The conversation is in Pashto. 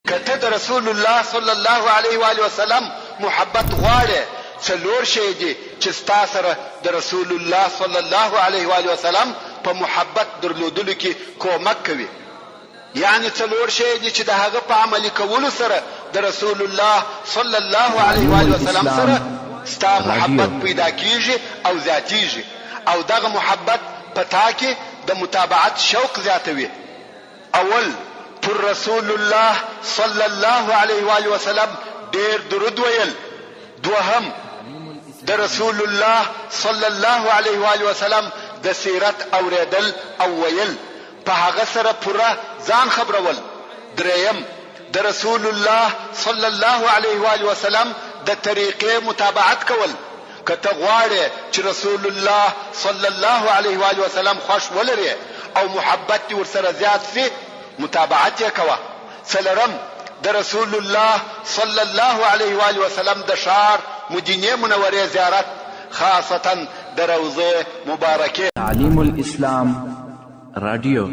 که ته د رسول الله صلی الله علیه و آله وسلم محبت غواړې، څلور شی دي چې ستا سره د رسول الله صلی الله علیه و آله وسلم په محبت درلودلو کې کومک کوي. یعنی څلور شی دي چې د هغه په عملي کولو سره د رسول الله صلی الله علیه و آله وسلم سره ستا محبت پیدا کیږي او زیاتیږي، او دغه محبت په تا کې د متابعت شوق زیاتوي. اول، پر رسول الله صلی الله علیه و آله وسلم ډیر درود ویل. دوهم، د رسول الله صلی الله علیه و آله وسلم د سیرت اوریدل او ویل، په هغه سره پوره ځان خبرول. دریم، د رسول الله صلی الله علیه و آله وسلم د طریقې متابعت کول. که ته غواړې چې رسول الله صلی الله علیه و آله وسلم خوښ ولرې او محبت دې ورسره زیات سي، متابعت یې کوه. څلورم، د رسول الله صلی الله علیه و آله وسلم د ښار مدینه منورې زیارت، خاصتا د روضه مبارکه. تعلیم الاسلام رادیو.